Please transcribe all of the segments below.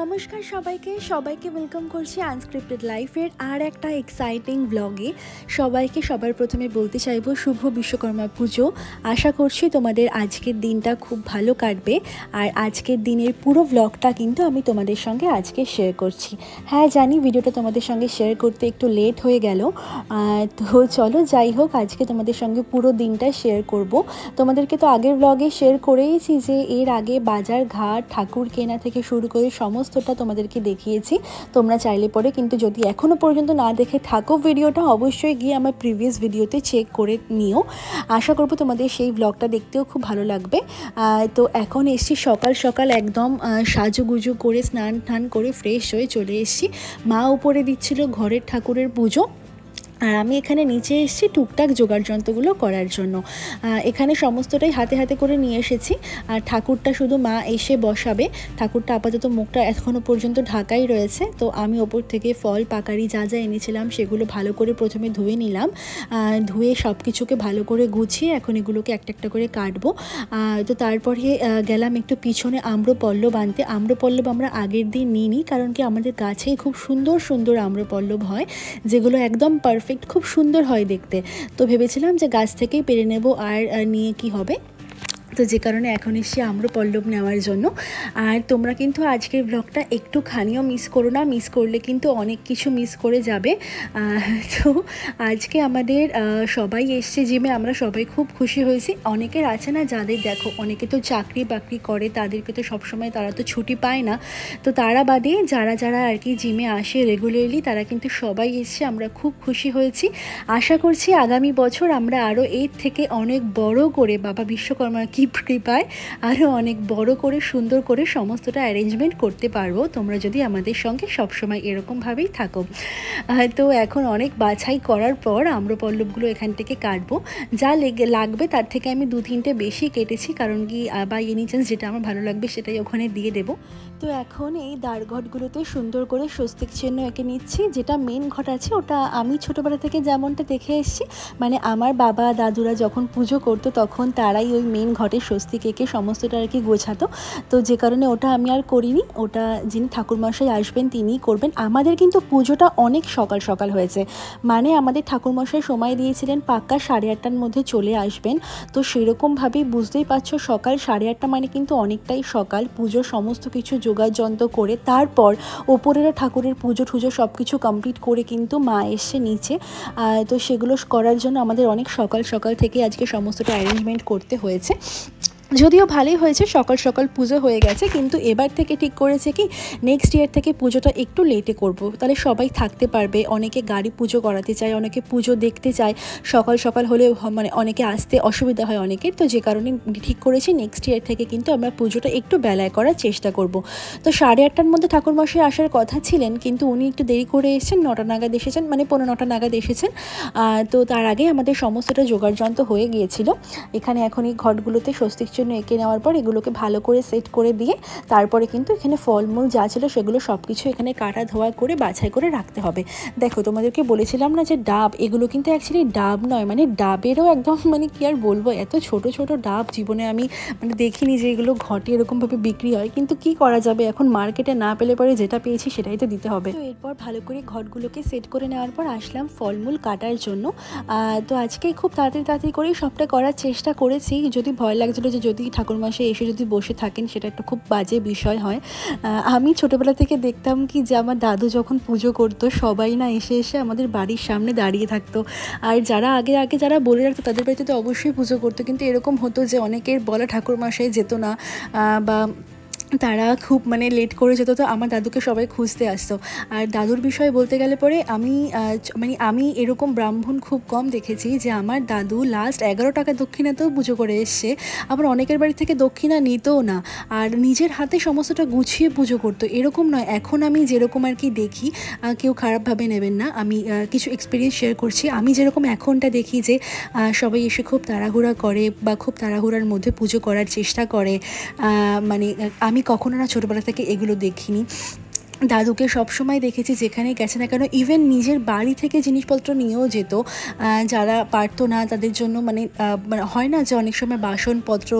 নমস্কার সবাইকে সবাইকে ওয়েলকাম করছি আনস্ক্রিপ্টেড লাইফের আর একটা এক্সাইটিং ব্লগে। সবাইকে সবার প্রথমে বলতে চাইবো শুভ বিশ্বকর্মা পুজো। আশা করছি তোমাদের আজকের দিনটা খুব ভালো কাটবে। আর আজকের দিনের পুরো ব্লগটা কিন্তু আমি তোমাদের সঙ্গে আজকে শেয়ার করছি। হ্যাঁ জানি ভিডিওটা তোমাদের সঙ্গে শেয়ার করতে একটু লেট হয়ে গেল, তো চলো যাই হোক আজকে তোমাদের সঙ্গে পুরো দিনটা শেয়ার করব। তোমাদেরকে তো আগের ব্লগে শেয়ার করেইছি যে এর আগে বাজার ঘাট ঠাকুর কেনা থেকে শুরু করে সমস্তটা তোমাদেরকে দেখিয়েছি। তোমরা চাইলে পরে কিন্তু যদি এখনও পর্যন্ত না দেখে থাকো ভিডিওটা অবশ্যই গিয়ে আমার প্রিভিয়াস ভিডিওতে চেক করে নিও। আশা করবো তোমাদের সেই ব্লগটা দেখতেও খুব ভালো লাগবে। তো এখন এসছি সকাল সকাল একদম সাজুগুজু করে স্নান টান করে ফ্রেশ হয়ে চলে এসছি। মা উপরে দিচ্ছিল ঘরের ঠাকুরের পুজো, আর আমি এখানে নিচে এসেছি টুকটাক জোগাড় যন্ত্রগুলো করার জন্য। এখানে সমস্তটাই হাতে হাতে করে নিয়ে এসেছি। আর ঠাকুরটা শুধু মা এসে বসাবে। ঠাকুরটা আপাতত মুখটা এখনও পর্যন্ত ঢাকাই রয়েছে। তো আমি ওপর থেকে ফল পাকারি যা যা এনেছিলাম সেগুলো ভালো করে প্রথমে ধুয়ে নিলাম। ধুয়ে সব কিছুকে ভালো করে গুছিয়ে এখন এগুলোকে একটা একটা করে কাটবো। তো তারপরে গেলাম একটু পিছনে আম্রপল্লব আনতে। আম্রপল্লব আমরা আগের দিন নিই, কারণ কি আমাদের গাছেই খুব সুন্দর সুন্দর আম্রপল্লব হয়, যেগুলো একদম পারফেক্ট, খুব সুন্দর হয় দেখতে। তো ভেবেছিলাম যে গাছ থেকেই পেরে নেব, আর নিয়ে কি হবে, তো যে কারণে এখন এসে আম্রপল্লব নেওয়ার জন্য। আর তোমরা কিন্তু আজকের ব্লগটা একটুখানিও মিস করো না, মিস করলে কিন্তু অনেক কিছু মিস করে যাবে। তো আজকে আমাদের সবাই এসছে জিমে, আমরা সবাই খুব খুশি হয়েছি। অনেকের আছে না যাদের দেখো অনেকে তো চাকরি বাকরি করে, তাদেরকে তো সবসময় তারা তো ছুটি পায় না। তো তারা বাদে যারা যারা আর কি জিমে আসে রেগুলারলি তারা কিন্তু সবাই এসছে, আমরা খুব খুশি হয়েছি। আশা করছি আগামী বছর আমরা আরও এর থেকে অনেক বড় করে বাবা বিশ্বকর্মার কৃপায় আরও অনেক বড় করে সুন্দর করে সমস্তটা অ্যারেঞ্জমেন্ট করতে পারবো, তোমরা যদি আমাদের সঙ্গে সবসময় এরকমভাবেই থাকো। তো এখন অনেক বাছাই করার পর আম্রপল্লবগুলো এখান থেকে কাটবো। যা লাগবে তার থেকে আমি 2-3টে বেশি কেটেছি, কারণ কি বাই এনি চান্স যেটা আমার ভালো লাগবে সেটাই ওখানে দিয়ে দেবো। তো এখন এই দ্বারঘটগুলোতে সুন্দর করে স্বস্তিক চিহ্ন এঁকে নিচ্ছি। যেটা মেন ঘট আছে ওটা আমি ছোটোবেলা থেকে যেমনটা দেখে এসেছি, মানে আমার বাবা দাদুরা যখন পুজো করতো তখন তারাই ওই মেন ঘটে স্বস্তিক এঁকে সমস্তটা আর কি গোছাতো। তো যে কারণে ওটা আমি আর করিনি, ওটা যিনি ঠাকুরমশাই আসবেন তিনিই করবেন। আমাদের কিন্তু পুজোটা অনেক সকাল সকাল হয়েছে, মানে আমাদের ঠাকুরমশাই সময় দিয়েছিলেন পাক্কা 8:30টার মধ্যে চলে আসবেন। তো সেরকমভাবেই বুঝতেই পারছো সকাল 8:30 মানে কিন্তু অনেকটাই সকাল। পুজোর সমস্ত কিছু জোগাড় যন্ত্র করে তারপর ওপরেরও ঠাকুরের পুজো টুজো সব কিছু কমপ্লিট করে কিন্তু মা এসছে নিচে। তো সেগুলো করার জন্য আমাদের অনেক সকাল সকাল থেকে আজকে সমস্তটা অ্যারেঞ্জমেন্ট করতে হয়েছে। যদিও ভালোই হয়েছে, সকাল সকাল পুজো হয়ে গেছে, কিন্তু এবার থেকে ঠিক করেছে কি নেক্সট ইয়ার থেকে পুজোটা একটু লেটে করব, তাহলে সবাই থাকতে পারবে। অনেকে গাড়ি পুজো করাতে চায়, অনেকে পুজো দেখতে চায়, সকাল সকাল হলে মানে অনেকে আসতে অসুবিধা হয় অনেকের। তো যে কারণে ঠিক করেছি নেক্সট ইয়ার থেকে কিন্তু আমরা পুজোটা একটু বেলায় করার চেষ্টা করব। তো 8:30টার মধ্যে ঠাকুরমশাই আসার কথা ছিলেন, কিন্তু উনি একটু দেরি করে এসেছেন, 9টা নাগাদ এসেছেন, মানে 9:15 নাগাদ এসেছেন। তো তার আগে আমাদের সমস্তটা জোগাড় যন্ত্র হয়ে গিয়েছিল। এখানে এখন এই ঘটগুলোতে স্বস্তিক জন্য এঁকে নেওয়ার পর এগুলোকে ভালো করে সেট করে দিয়ে তারপরে কিন্তু এখানে ফলমূল যা ছিল সেগুলো সব কিছু এখানে কাটা ধোয়া করে বাছাই করে রাখতে হবে। দেখো তোমাদেরকে বলেছিলাম না যে ডাব, এগুলো কিন্তু অ্যাকচুয়ালি ডাব নয়, মানে ডাবেরও একদম মানে কি আর বলবো, এত ছোট ছোট ডাব জীবনে আমি মানে দেখিনি যে এগুলো ঘটে এরকমভাবে বিক্রি হয়। কিন্তু কি করা যাবে, এখন মার্কেটে না পেলে পরে যেটা পেয়েছি সেটাই তো দিতে হবে। তো এরপর ভালো করে ঘটগুলোকে সেট করে নেওয়ার পর আসলাম ফলমূল কাটার জন্য। তো আজকে খুব তাড়াতাড়ি করেই সবটা করার চেষ্টা করেছি, যদি ভয় লাগছিলো যে যদি ঠাকুরমশাই এসে যদি বসে থাকেন সেটা একটা খুব বাজে বিষয় হয়। আমি ছোটোবেলা থেকে দেখতাম কি যে আমার দাদু যখন পুজো করতো সবাই না এসে এসে আমাদের বাড়ির সামনে দাঁড়িয়ে থাকতো। আর যারা আগে যারা বলে রাখতো তাদের বাড়িতে তো অবশ্যই পুজো করতো, কিন্তু এরকম হতো যে অনেকের বলা ঠাকুরমশাই যেত না, বা তারা খুব মানে লেট করে যেত, তো আমার দাদুকে সবাই খুঁজতে আসতো। আর দাদুর বিষয়ে বলতে গেলে পরে আমি এরকম ব্রাহ্মণ খুব কম দেখেছি যে আমার দাদু লাস্ট 11 টাকা দক্ষিণাতেও পুজো করে এসছে। আবার অনেকের বাড়ি থেকে দক্ষিণা নিতও না, আর নিজের হাতে সমস্তটা গুছিয়ে পুজো করতো, এরকম নয়। এখন আমি যেরকম আর কি দেখি, কেউ খারাপভাবে নেবেন না, আমি কিছু এক্সপিরিয়েন্স শেয়ার করছি। আমি যেরকম এখনটা দেখি যে সবাই এসে খুব তাড়াহুড়া করে বা খুব তাড়াহুড়ার মধ্যে পুজো করার চেষ্টা করে, মানে আমি কখনো না ছোটোবেলা থেকে এগুলো দেখিনি। দাদুকে সবসময় দেখেছি যেখানে গেছে না কেন, ইভেন নিজের বাড়ি থেকে জিনিসপত্র নিয়েও যেত। যারা পারতো না তাদের জন্য, মানে হয় না যে অনেক সময় বাসনপত্র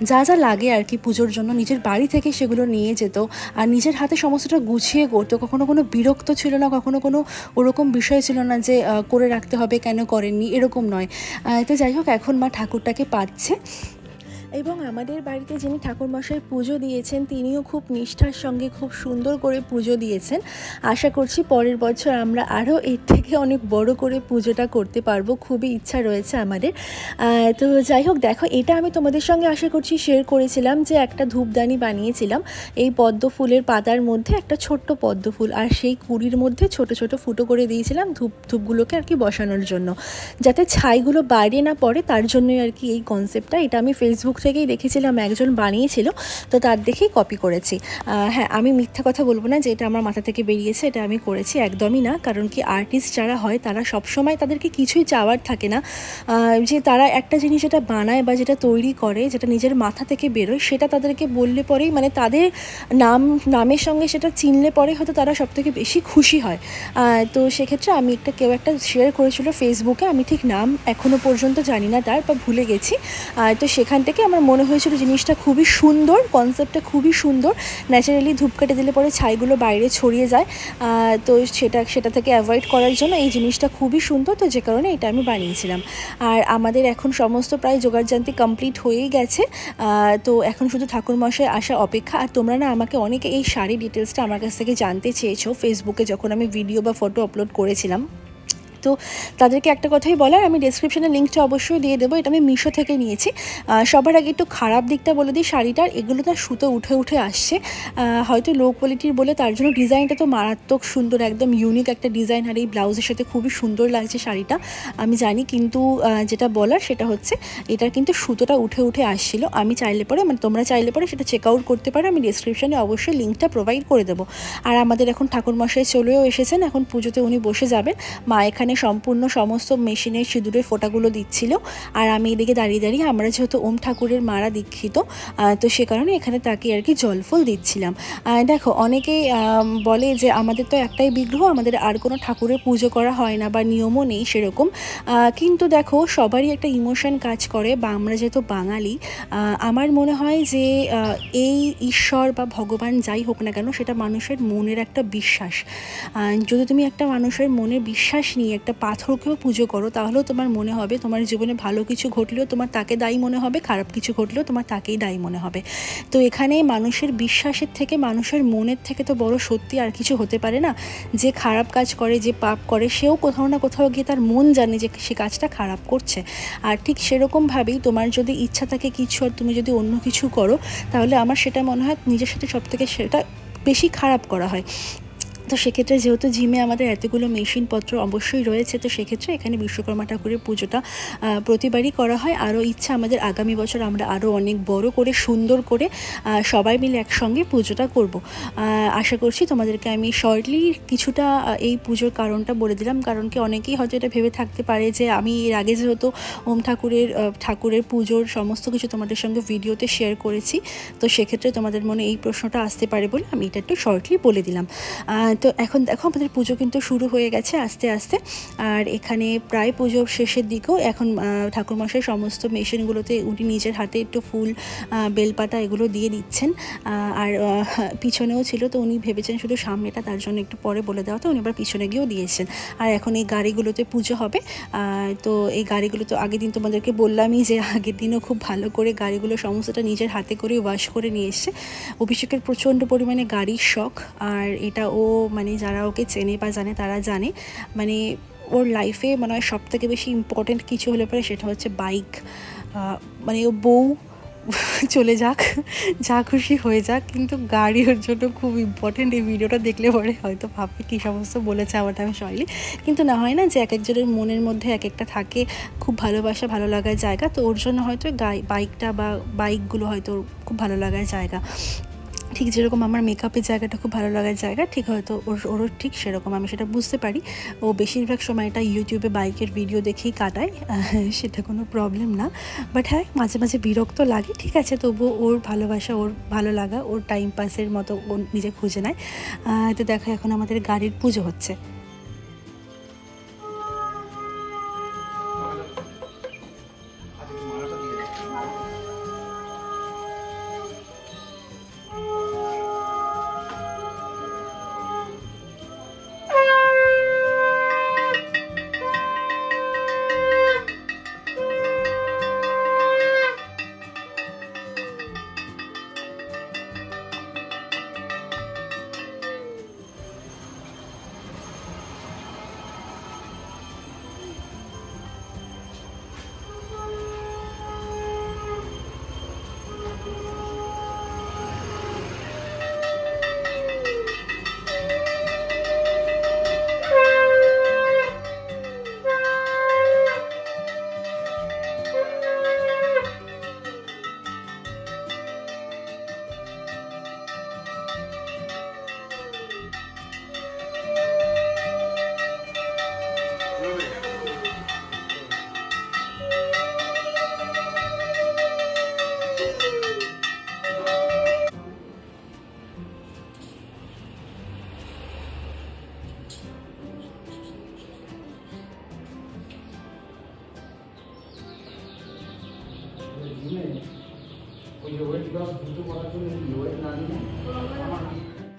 যা যা লাগে আর কি পুজোর জন্য, নিজের বাড়ি থেকে সেগুলো নিয়ে যেত আর নিজের হাতে সমস্তটা গুছিয়ে করতো। কখনো কোনো বিরক্ত ছিল না, কখনো কোনো ওরকম বিষয় ছিল না যে করে রাখতে হবে, কেন করেননি, এরকম নয়। তো যাই হোক, এখন মা ঠাকুরটাকে পাচ্ছে। এবং আমাদের বাড়িতে যিনি ঠাকুরমশাই পুজো দিয়েছেন তিনিও খুব নিষ্ঠার সঙ্গে খুব সুন্দর করে পুজো দিয়েছেন। আশা করছি পরের বছর আমরা আরও এর থেকে অনেক বড় করে পুজোটা করতে পারবো, খুবই ইচ্ছা রয়েছে আমাদের। তো যাই হোক, দেখো এটা আমি তোমাদের সঙ্গে আশা করছি শেয়ার করেছিলাম যে একটা ধূপদানি বানিয়েছিলাম এই পদ্ম ফুলের পাতার মধ্যে, একটা ছোট্ট পদ্ম ফুল, আর সেই কুড়ির মধ্যে ছোট ছোট ফুটো করে দিয়েছিলাম ধূপগুলোকে আর কি বসানোর জন্য, যাতে ছাইগুলো বাইরে না পড়ে, তার জন্যই আর কি এই কনসেপ্টটা। এটা আমি ফেসবুক থেকেই দেখেছিলাম, একজন বানিয়েছিল, তো তার দেখেই কপি করেছি। হ্যাঁ, আমি মিথ্যা কথা বলবো না যে এটা আমার মাথা থেকে বেরিয়েছে, এটা আমি করেছি, একদমই না। কারণ কি, আর্টিস্ট যারা হয় তারা সবসময় তাদেরকে কিছুই চাওয়ার থাকে না, যে তারা একটা জিনিস যেটা বানায় বা যেটা তৈরি করে, যেটা নিজের মাথা থেকে বেরোয়, সেটা তাদেরকে বললে পরেই, মানে তাদের নামের সঙ্গে সেটা চিনলে পরে হয়তো তারা সবথেকে বেশি খুশি হয়। তো সেক্ষেত্রে আমি কেউ একটা শেয়ার করেছিল ফেসবুকে, আমি ঠিক নাম এখনও পর্যন্ত জানি না তার, বা ভুলে গেছি। তো সেখান থেকে আমার মনে হয়েছিল জিনিসটা খুবই সুন্দর, কনসেপ্টটা খুবই সুন্দর। ন্যাচারালি ধূপকাঠি দিলে পরে ছাইগুলো বাইরে ছড়িয়ে যায়, তো সেটা থেকে অ্যাভয়েড করার জন্য এই জিনিসটা খুবই সুন্দর, তো যে কারণে এটা আমি বানিয়েছিলাম। আর আমাদের এখন সমস্ত প্রায় জোগাড়যন্ত্র কমপ্লিট হয়েই গেছে, তো এখন শুধু ঠাকুরমশাই আসা অপেক্ষা। আর তোমরা না আমাকে অনেকে এই শাড়ি ডিটেলসটা আমার কাছ থেকে জানতে চেয়েছো ফেসবুকে, যখন আমি ভিডিও বা ফটো আপলোড করেছিলাম। তো তাদেরকে একটা কথাই বলার, আমি ডেসক্রিপশনে লিঙ্কটা অবশ্যই দিয়ে দেবো। এটা আমি মিশো থেকে নিয়েছি। সবার আগে একটু খারাপ দিকটা বলে দিই, শাড়িটার এগুলো না সুতো উঠে উঠে আসছে, হয়তো লো কোয়ালিটির বলে, তার জন্য ডিজাইনটা তো মারাত্মক সুন্দর, একদম ইউনিক একটা ডিজাইন, আর এই ব্লাউজের সাথে খুবই সুন্দর লাগছে শাড়িটা, আমি জানি। কিন্তু যেটা বলার সেটা হচ্ছে, এটার কিন্তু সুতোটা উঠে উঠে আসছিলো। আমি চাইলে পরে, মানে তোমরা চাইলে পরে সেটা চেক আউট করতে পারো, আমি ডেসক্রিপশনে অবশ্যই লিঙ্কটা প্রোভাইড করে দেবো। আর আমাদের এখন ঠাকুরমশাই চলেও এসেছেন, এখন পুজোতে উনি বসে যাবেন। মা এখানে সম্পূর্ণ সমস্ত মেশিনের সিঁদুরের ফোঁটাগুলো দিচ্ছিল, আর আমি এদিকে দাঁড়িয়ে দাঁড়িয়ে, আমরা যেহেতু ওম ঠাকুরের মারা দীক্ষিত, তো সে কারণে এখানে তাকে আর কি জল ফুল দিচ্ছিলাম। দেখো, অনেকেই বলে যে আমাদের তো একটাই বিগ্রহ, আমাদের আর কোনো ঠাকুরের পুজো করা হয় না বা নিয়মও নেই সেরকম, কিন্তু দেখো সবারই একটা ইমোশন কাজ করে, বা আমরা যেহেতু বাঙালি, আমার মনে হয় যে এই ঈশ্বর বা ভগবান যাই হোক না কেন, সেটা মানুষের মনের একটা বিশ্বাস। যদি তুমি একটা মানুষের মনে বিশ্বাস নিয়ে একটা পাথরকেও পুজো করো, তাহলেও তোমার মনে হবে তোমার জীবনে ভালো কিছু ঘটলেও তোমার তাকে দায়ী মনে হবে, খারাপ কিছু ঘটলেও তোমার তাকেই দায়ী মনে হবে। তো এখানে মানুষের বিশ্বাসের থেকে, মানুষের মনের থেকে তো বড় সত্যি আর কিছু হতে পারে না। যে খারাপ কাজ করে, যে পাপ করে, সেও কোথাও না কোথাও গিয়ে তার মন জানে যে সে কাজটা খারাপ করছে। আর ঠিক সেরকমভাবেই তোমার যদি ইচ্ছা থাকে কিছু, আর তুমি যদি অন্য কিছু করো, তাহলে আমার সেটা মনে হয় নিজের সাথে সবথেকে সেটা বেশি খারাপ করা হয়। তো সেক্ষেত্রে যেহেতু জিমে আমাদের এতগুলো মেশিনপত্র অবশ্যই রয়েছে, তো সেক্ষেত্রে এখানে বিশ্বকর্মা ঠাকুরের পুজোটা প্রতিবারই করা হয়। আরও ইচ্ছা আমাদের আগামী বছর আমরা আরও অনেক বড় করে, সুন্দর করে সবাই মিলে একসঙ্গে পুজোটা করব। আশা করছি তোমাদেরকে আমি শর্টলি কিছুটা এই পুজোর কারণটা বলে দিলাম, কারণ কি অনেকেই হয়তো এটা ভেবে থাকতে পারে যে আমি এর আগে যেহেতু ওম ঠাকুরের পুজোর সমস্ত কিছু তোমাদের সঙ্গে ভিডিওতে শেয়ার করেছি, তো সেক্ষেত্রে তোমাদের মনে এই প্রশ্নটা আসতে পারে বলে আমি এটা একটু শর্টলি বলে দিলাম। তো এখন দেখো আমাদের পুজো কিন্তু শুরু হয়ে গেছে আস্তে আস্তে, আর এখানে প্রায় পুজোর শেষের দিকেও এখন ঠাকুরমশাই সমস্ত মেশিনগুলোতে উনি নিজের হাতে একটু ফুল, বেলপাতা এগুলো দিয়ে দিচ্ছেন। আর পিছনেও ছিল, তো উনি ভেবেছেন শুধু সামনেটা, তার জন্য একটু পরে বলে দেওয়া, তো উনি আবার পিছনে গিয়েও দিয়েছেন। আর এখন এই গাড়িগুলোতে পুজো হবে। তো এই গাড়িগুলো তো আগের দিন তোমাদেরকে বললামই যে আগের দিনও খুব ভালো করে গাড়িগুলো সমস্তটা নিজের হাতে করে ওয়াশ করে নিয়ে এসছে। অভিষেকের প্রচণ্ড পরিমাণে গাড়ির শখ, আর এটা ও, মানে যারা ওকে চেনে বা জানে তারা জানে, মানে ওর লাইফে মনে হয় সবথেকে বেশি ইম্পর্ট্যান্ট কিছু হলে পরে সেটা হচ্ছে বাইক। মানে ও বউ চলে যাক, যা খুশি হয়ে যাক, কিন্তু গাড়ি ওর জন্য খুব ইম্পর্টেন্ট। এই ভিডিওটা দেখলে পরে হয়তো ভাববে কী সমস্ত বলেছে আমার, আমি সয়লি, কিন্তু না হয় না যে এক একজনের মনের মধ্যে এক একটা থাকে খুব ভালোবাসা, ভালো লাগার জায়গা, তো ওর জন্য হয়তো বাইকটা বা বাইকগুলো হয়তো খুব ভালো লাগার জায়গা। ঠিক যেরকম আমার মেকআপের জায়গাটা খুব ভালো লাগার জায়গা, ঠিক হয়তো ওরও ঠিক সেরকম, আমি সেটা বুঝতে পারি। ও বেশিরভাগ সময়টা ইউটিউবে বাইকের ভিডিও দেখেই কাটায়, সেটা কোনো প্রবলেম না। বাট হ্যাঁ, মাঝে মাঝে বিরক্ত লাগে, ঠিক আছে, তবুও ওর ভালোবাসা, ওর ভালো লাগা, ওর টাইম পাসের মতো ও নিজে খুঁজে নেয়। তো দেখো এখন আমাদের গাড়ির পুজো হচ্ছে।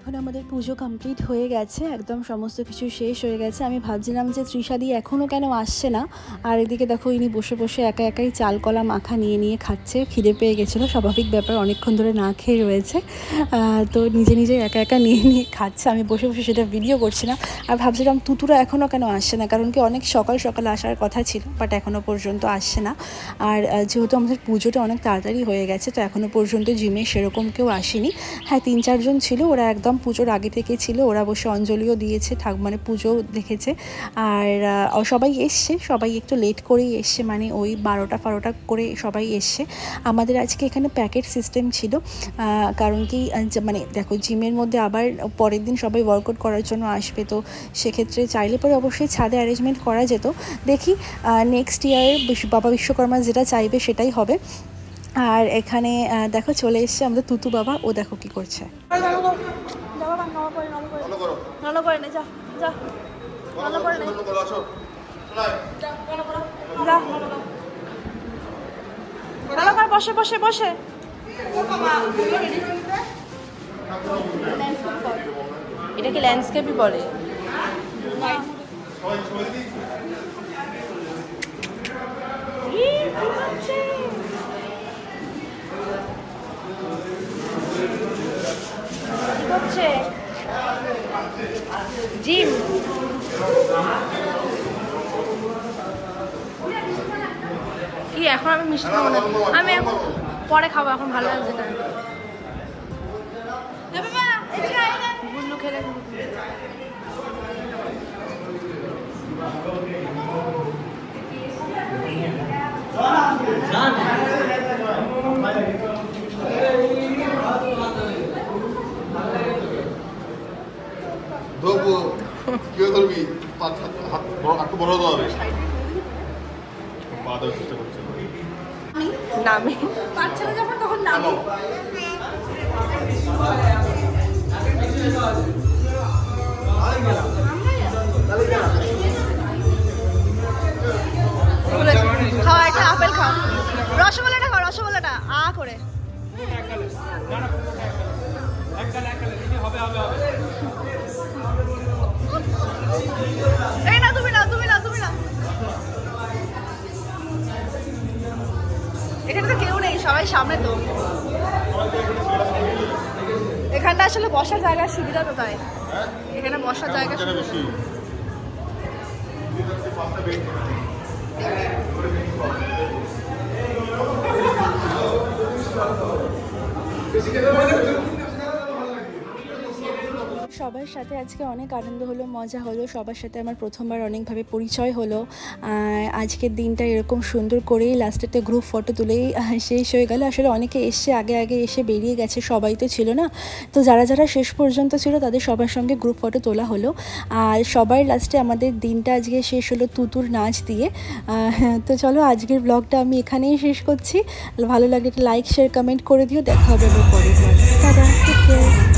এখন আমাদের পুজো কমপ্লিট হয়ে গেছে, একদম সমস্ত কিছু শেষ হয়ে গেছে। আমি ভাবছিলাম যে তৃষাদি এখনও কেন আসছে না, আর এদিকে দেখো ইনি বসে বসে একা একাই চাল কলা মাখা নিয়ে নিয়ে খাচ্ছে। খিদে পেয়ে গেছিলো, স্বাভাবিক ব্যাপার, অনেকক্ষণ ধরে না খেয়ে রয়েছে, তো নিজে নিজে একা একা নিয়ে নিয়ে খাচ্ছে। আমি বসে বসে সেটা ভিডিও করছিলাম আর ভাবছিলাম তুতুরা এখনও কেন আসছে না, কারণ কি অনেক সকাল সকাল আসার কথা ছিল, বাট এখনও পর্যন্ত আসছে না। আর যেহেতু আমাদের পুজোটা অনেক তাড়াতাড়ি হয়ে গেছে, তো এখনও পর্যন্ত জিমে সেরকম কেউ আসেনি। হ্যাঁ, 3-4 জন ছিল, ওরা একদম পুজোর আগে থেকে ছিল, ওরা বসে অঞ্জলিও দিয়েছে, মানে পুজো দেখেছে। আর সবাই এসছে, সবাই একটু লেট করেই এসছে, মানে ওই 12টা করে সবাই এসছে। আমাদের আজকে এখানে প্যাকেট সিস্টেম ছিল, কারণ কি মানে দেখো জিমের মধ্যে আবার পরের দিন সবাই ওয়ার্কআউট করার জন্য আসবে, তো সেক্ষেত্রে চাইলে পরে অবশ্যই ছাদে অ্যারেঞ্জমেন্ট করা যেত। দেখি নেক্সট ইয়ারে বাবা বিশ্বকর্মা যেটা চাইবে সেটাই হবে। আর এখানে দেখো চলে এসছে আমাদের তুতু বাবা, ও দেখো কি করছে। বসে বসে বসে এটা কি ল্যান্ডস্কেপই বলে? জিম কি এখন আমি মিষ্টি খাবো না, আমি এখন পরে খাবো, এখন ভালো লাগছে না। গুল্লু খেলে 너무 기어설비 아까 뭐라고 하래? 마더 진짜 그렇죠. নামে বাচ্চারা যখন তখন নামে। খাও একটা আপেল খাও, রসগোল্লাটা খাও, রসগোল্লাটা করে এই না তুমি না তুমি না তুমি না, এখানে তো কেউ নেই, সবাই সামনে তো। এখানটা আসলে বসার জায়গার সুবিধা তো, তাই এখানে বসার জায়গা বেশি। সবার সাথে আজকে অনেক আনন্দ হলো, মজা হলো। সবার সাথে আমার প্রথমবার অনেকভাবে পরিচয় হলো। আজকের দিনটা এরকম সুন্দর করেই লাস্টেতে গ্রুপ ফটো তুলেই শেষ হয়ে গেল। আসলে অনেকে এসে আগে এসে বেরিয়ে গেছে, সবাই তো ছিল না। তো যারা শেষ পর্যন্ত ছিল তাদের সবার সঙ্গে গ্রুপ ফটো তোলা হলো। আর সবার লাস্টে আমাদের দিনটা আজকে শেষ হলো তুতুর নাচ দিয়ে। তো চলো আজকের ব্লগটা আমি এখানেই শেষ করছি। ভালো লাগলে একটা লাইক, শেয়ার, কমেন্ট করে দিও। দেখা হবে পরের ব্লগে। Tata, take care.